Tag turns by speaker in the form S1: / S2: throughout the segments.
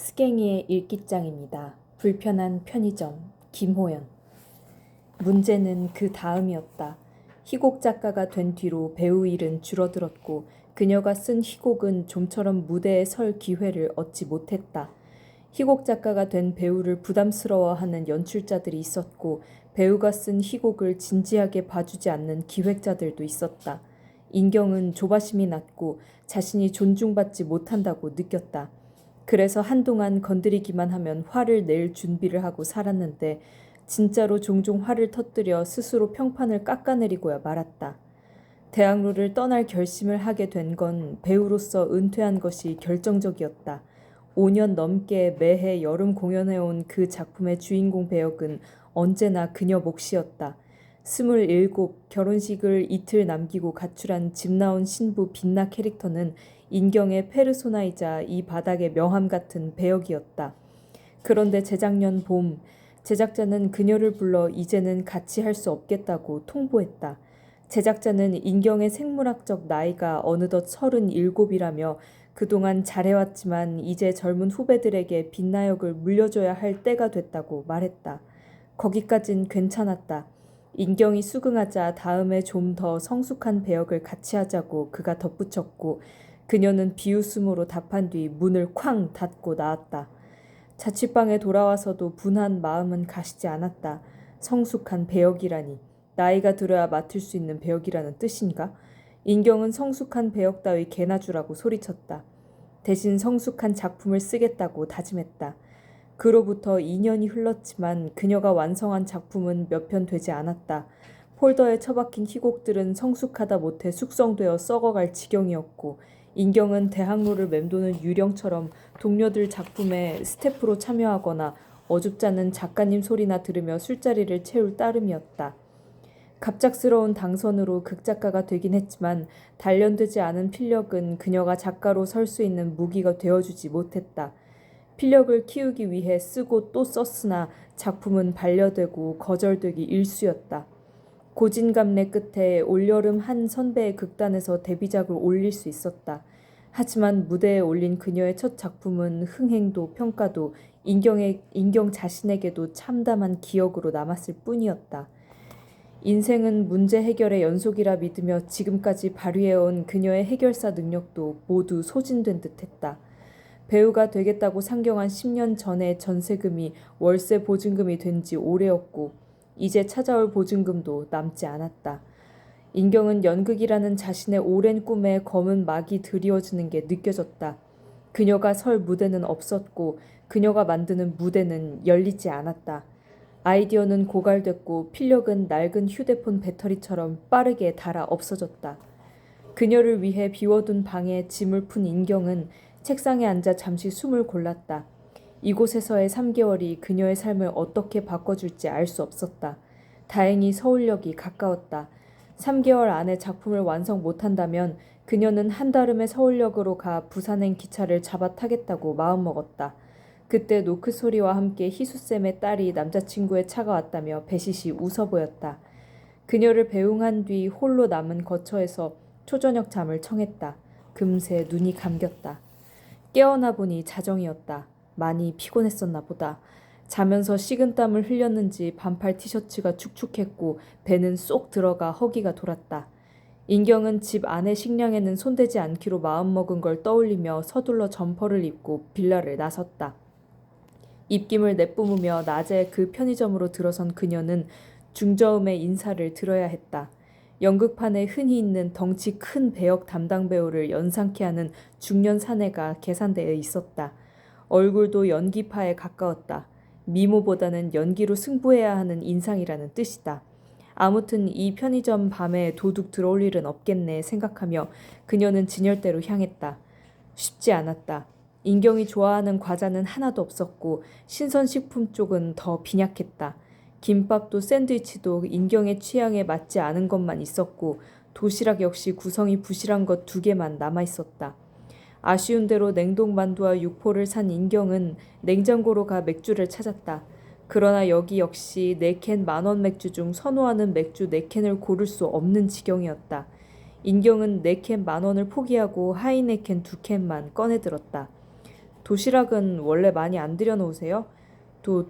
S1: 스갱이의 일기장입니다. 불편한 편의점. 김호연. 문제는 그 다음이었다. 희곡 작가가 된 뒤로 배우 일은 줄어들었고 그녀가 쓴 희곡은 좀처럼 무대에 설 기회를 얻지 못했다. 희곡 작가가 된 배우를 부담스러워하는 연출자들이 있었고 배우가 쓴 희곡을 진지하게 봐주지 않는 기획자들도 있었다. 인경은 조바심이 났고 자신이 존중받지 못한다고 느꼈다. 그래서 한동안 건드리기만 하면 화를 낼 준비를 하고 살았는데 진짜로 종종 화를 터뜨려 스스로 평판을 깎아내리고야 말았다. 대학로를 떠날 결심을 하게 된 건 배우로서 은퇴한 것이 결정적이었다. 5년 넘게 매해 여름 공연해온 그 작품의 주인공 배역은 언제나 그녀 몫이었다. 27 결혼식을 이틀 남기고 가출한 집 나온 신부 빛나 캐릭터는 인경의 페르소나이자 이 바닥의 명함 같은 배역이었다. 그런데 재작년 봄 제작자는 그녀를 불러 이제는 같이 할 수 없겠다고 통보했다. 제작자는 인경의 생물학적 나이가 어느덧 37이라며 그동안 잘해왔지만 이제 젊은 후배들에게 빛나 역을 물려줘야 할 때가 됐다고 말했다. 거기까진 괜찮았다. 인경이 수긍하자 다음에 좀 더 성숙한 배역을 같이 하자고 그가 덧붙였고 그녀는 비웃음으로 답한 뒤 문을 쾅 닫고 나왔다. 자취방에 돌아와서도 분한 마음은 가시지 않았다. 성숙한 배역이라니. 나이가 들어야 맡을 수 있는 배역이라는 뜻인가? 인경은 성숙한 배역 따위 개나 주라고 소리쳤다. 대신 성숙한 작품을 쓰겠다고 다짐했다. 그로부터 2년이 흘렀지만 그녀가 완성한 작품은 몇 편 되지 않았다. 폴더에 처박힌 희곡들은 성숙하다 못해 숙성되어 썩어갈 지경이었고 인경은 대학로를 맴도는 유령처럼 동료들 작품에 스태프로 참여하거나 어줍잖은 작가님 소리나 들으며 술자리를 채울 따름이었다. 갑작스러운 당선으로 극작가가 되긴 했지만 단련되지 않은 필력은 그녀가 작가로 설 수 있는 무기가 되어주지 못했다. 필력을 키우기 위해 쓰고 또 썼으나 작품은 반려되고 거절되기 일쑤였다. 고진감래 끝에 올여름 한 선배의 극단에서 데뷔작을 올릴 수 있었다. 하지만 무대에 올린 그녀의 첫 작품은 흥행도 평가도 인경 자신에게도 참담한 기억으로 남았을 뿐이었다. 인생은 문제 해결의 연속이라 믿으며 지금까지 발휘해온 그녀의 해결사 능력도 모두 소진된 듯했다. 배우가 되겠다고 상경한 10년 전의 전세금이 월세 보증금이 된 지 오래였고 이제 찾아올 보증금도 남지 않았다. 인경은 연극이라는 자신의 오랜 꿈에 검은 막이 드리워지는 게 느껴졌다. 그녀가 설 무대는 없었고 그녀가 만드는 무대는 열리지 않았다. 아이디어는 고갈됐고 필력은 낡은 휴대폰 배터리처럼 빠르게 닳아 없어졌다. 그녀를 위해 비워둔 방에 짐을 푼 인경은 책상에 앉아 잠시 숨을 골랐다. 이곳에서의 3개월이 그녀의 삶을 어떻게 바꿔줄지 알 수 없었다. 다행히 서울역이 가까웠다. 3개월 안에 작품을 완성 못한다면 그녀는 한달음에 서울역으로 가 부산행 기차를 잡아 타겠다고 마음먹었다. 그때 노크 소리와 함께 희수쌤의 딸이 남자친구의 차가 왔다며 배시시 웃어 보였다. 그녀를 배웅한 뒤 홀로 남은 거처에서 초저녁 잠을 청했다. 금세 눈이 감겼다. 깨어나 보니 자정이었다. 많이 피곤했었나 보다. 자면서 식은땀을 흘렸는지 반팔 티셔츠가 축축했고 배는 쏙 들어가 허기가 돌았다. 인경은 집 안의 식량에는 손대지 않기로 마음먹은 걸 떠올리며 서둘러 점퍼를 입고 빌라를 나섰다. 입김을 내뿜으며 낮에 그 편의점으로 들어선 그녀는 중저음의 인사를 들어야 했다. 연극판에 흔히 있는 덩치 큰 배역 담당 배우를 연상케 하는 중년 사내가 계산대에 있었다. 얼굴도 연기파에 가까웠다. 미모보다는 연기로 승부해야 하는 인상이라는 뜻이다. 아무튼 이 편의점 밤에 도둑 들어올 일은 없겠네 생각하며 그녀는 진열대로 향했다. 쉽지 않았다. 인경이 좋아하는 과자는 하나도 없었고 신선식품 쪽은 더 빈약했다. 김밥도 샌드위치도 인경의 취향에 맞지 않은 것만 있었고 도시락 역시 구성이 부실한 것 2개만 남아있었다. 아쉬운 대로 냉동만두와 육포를 산 인경은 냉장고로 가 맥주를 찾았다. 그러나 여기 역시 4캔 만원 맥주 중 선호하는 맥주 4캔을 고를 수 없는 지경이었다. 인경은 4캔 만원을 포기하고 하이네켄 2캔만 꺼내들었다. 도시락은 원래 많이 안 들여놓으세요?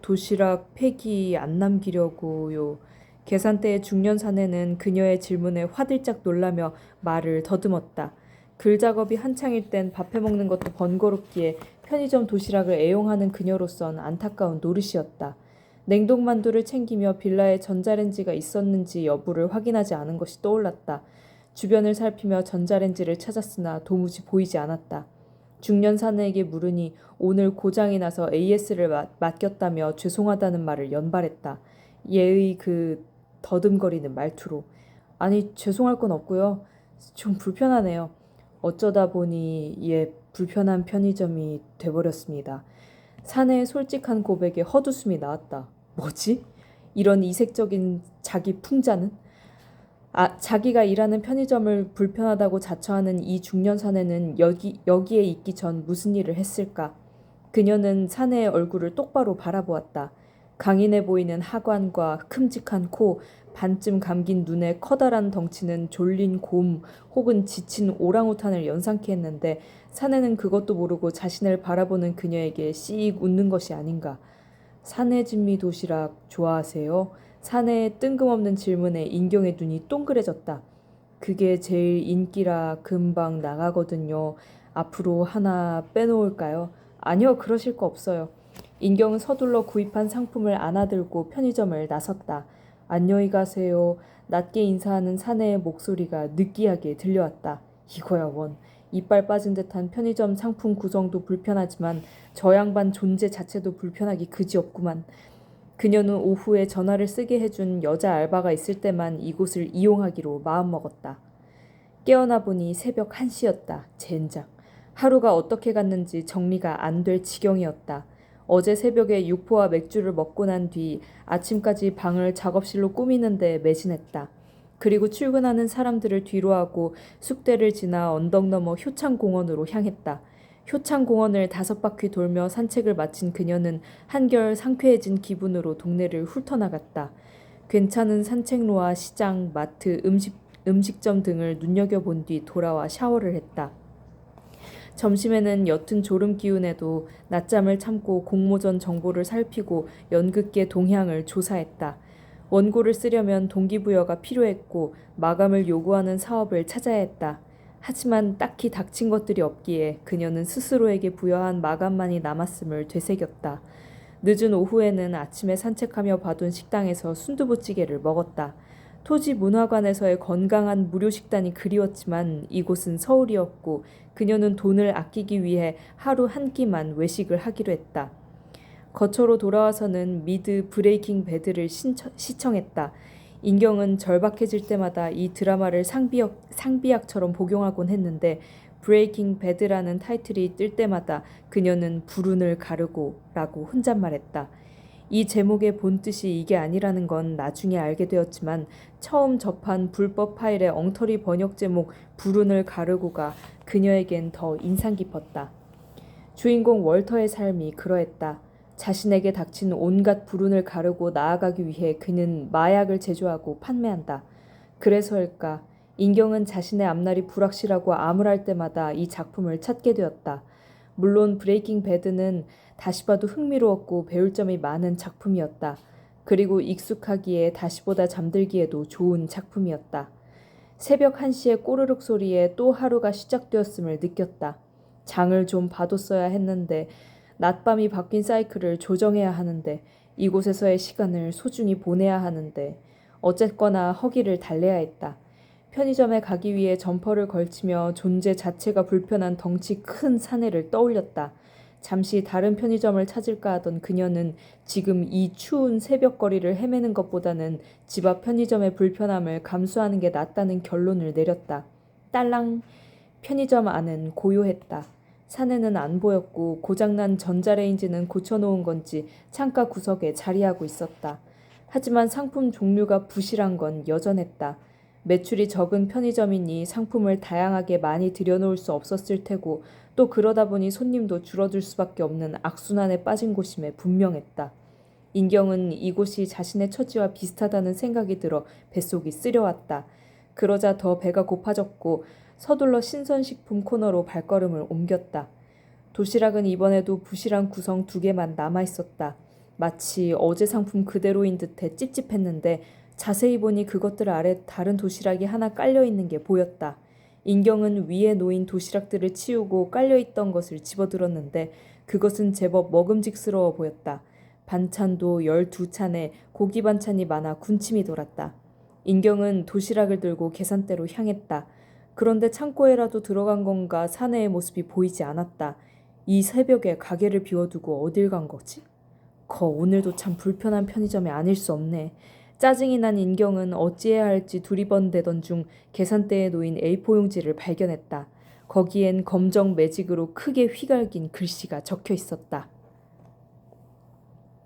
S1: 도시락 폐기 안 남기려고요. 계산대의 중년 사내는 그녀의 질문에 화들짝 놀라며 말을 더듬었다. 글 작업이 한창일 땐 밥해 먹는 것도 번거롭기에 편의점 도시락을 애용하는 그녀로선 안타까운 노릇이었다. 냉동만두를 챙기며 빌라에 전자레인지가 있었는지 여부를 확인하지 않은 것이 떠올랐다. 주변을 살피며 전자레인지를 찾았으나 도무지 보이지 않았다. 중년 사내에게 물으니 오늘 고장이 나서 AS를 맡겼다며 죄송하다는 말을 연발했다. 얘의 그 더듬거리는 말투로. 아니, 죄송할 건 없고요. 좀 불편하네요. 어쩌다 보니 불편한 편의점이 돼버렸습니다. 사내의 솔직한 고백에 헛웃음이 나왔다. 뭐지? 이런 이색적인 자기 풍자는? 자기가 일하는 편의점을 불편하다고 자처하는 이 중년 사내는 여기에 있기 전 무슨 일을 했을까? 그녀는 사내의 얼굴을 똑바로 바라보았다. 강인해 보이는 하관과 큼직한 코, 반쯤 감긴 눈에 커다란 덩치는 졸린 곰 혹은 지친 오랑우탄을 연상케 했는데 사내는 그것도 모르고 자신을 바라보는 그녀에게 씩 웃는 것이 아닌가. 사내진미 도시락 좋아하세요? 사내의 뜬금없는 질문에 인경의 눈이 동그래졌다. 그게 제일 인기라 금방 나가거든요. 앞으로 하나 빼놓을까요? 아니요, 그러실 거 없어요. 인경은 서둘러 구입한 상품을 안아들고 편의점을 나섰다. 안녕히 가세요. 낮게 인사하는 사내의 목소리가 느끼하게 들려왔다. 이거야 원. 이빨 빠진 듯한 편의점 상품 구성도 불편하지만 저 양반 존재 자체도 불편하기 그지없구만. 그녀는 오후에 전화를 쓰게 해준 여자 알바가 있을 때만 이곳을 이용하기로 마음먹었다. 깨어나 보니 새벽 1시였다. 젠장. 하루가 어떻게 갔는지 정리가 안 될 지경이었다. 어제 새벽에 육포와 맥주를 먹고 난 뒤 아침까지 방을 작업실로 꾸미는데 매진했다. 그리고 출근하는 사람들을 뒤로하고 숙대를 지나 언덕 너머 효창공원으로 향했다. 효창공원을 5바퀴 돌며 산책을 마친 그녀는 한결 상쾌해진 기분으로 동네를 훑어나갔다. 괜찮은 산책로와 시장, 마트, 음식점 등을 눈여겨본 뒤 돌아와 샤워를 했다. 점심에는 옅은 졸음 기운에도 낮잠을 참고 공모전 정보를 살피고 연극계 동향을 조사했다. 원고를 쓰려면 동기부여가 필요했고 마감을 요구하는 사업을 찾아야 했다. 하지만 딱히 닥친 것들이 없기에 그녀는 스스로에게 부여한 마감만이 남았음을 되새겼다. 늦은 오후에는 아침에 산책하며 봐둔 식당에서 순두부찌개를 먹었다. 토지 문화관에서의 건강한 무료 식단이 그리웠지만 이곳은 서울이었고 그녀는 돈을 아끼기 위해 하루 한 끼만 외식을 하기로 했다. 거처로 돌아와서는 미드 브레이킹 배드를 시청했다. 인경은 절박해질 때마다 이 드라마를 상비약처럼 복용하곤 했는데 브레이킹 배드라는 타이틀이 뜰 때마다 그녀는 불운을 가르고 라고 혼잣말했다. 이 제목의 본뜻이 이게 아니라는 건 나중에 알게 되었지만 처음 접한 불법 파일의 엉터리 번역 제목 불운을 가르고가 그녀에겐 더 인상 깊었다. 주인공 월터의 삶이 그러했다. 자신에게 닥친 온갖 불운을 가르고 나아가기 위해 그는 마약을 제조하고 판매한다. 그래서일까? 인경은 자신의 앞날이 불확실하고 암울할 때마다 이 작품을 찾게 되었다. 물론 브레이킹 배드는 다시 봐도 흥미로웠고 배울 점이 많은 작품이었다. 그리고 익숙하기에 다시 보다 잠들기에도 좋은 작품이었다. 새벽 1시의 꼬르륵 소리에 또 하루가 시작되었음을 느꼈다. 장을 좀 봐뒀어야 했는데 낮밤이 바뀐 사이클을 조정해야 하는데 이곳에서의 시간을 소중히 보내야 하는데 어쨌거나 허기를 달래야 했다. 편의점에 가기 위해 점퍼를 걸치며 존재 자체가 불편한 덩치 큰 사내를 떠올렸다. 잠시 다른 편의점을 찾을까 하던 그녀는 지금 이 추운 새벽거리를 헤매는 것보다는 집 앞 편의점의 불편함을 감수하는 게 낫다는 결론을 내렸다. 딸랑! 편의점 안은 고요했다. 사내는 안 보였고 고장난 전자레인지는 고쳐놓은 건지 창가 구석에 자리하고 있었다. 하지만 상품 종류가 부실한 건 여전했다. 매출이 적은 편의점이니 상품을 다양하게 많이 들여놓을 수 없었을 테고 또 그러다 보니 손님도 줄어들 수밖에 없는 악순환에 빠진 곳임에 분명했다. 인경은 이곳이 자신의 처지와 비슷하다는 생각이 들어 뱃속이 쓰려왔다. 그러자 더 배가 고파졌고 서둘러 신선식품 코너로 발걸음을 옮겼다. 도시락은 이번에도 부실한 구성 2개만 남아있었다. 마치 어제 상품 그대로인 듯해 찝찝했는데 자세히 보니 그것들 아래 다른 도시락이 하나 깔려있는 게 보였다. 인경은 위에 놓인 도시락들을 치우고 깔려있던 것을 집어들었는데 그것은 제법 먹음직스러워 보였다. 반찬도 12찬에 고기 반찬이 많아 군침이 돌았다. 인경은 도시락을 들고 계산대로 향했다. 그런데 창고에라도 들어간 건가 사내의 모습이 보이지 않았다. 이 새벽에 가게를 비워두고 어딜 간 거지? 오늘도 참 불편한 편의점이 아닐 수 없네. 짜증이 난 인경은 어찌해야 할지 두리번대던 중 계산대에 놓인 A4 용지를 발견했다. 거기엔 검정 매직으로 크게 휘갈긴 글씨가 적혀 있었다.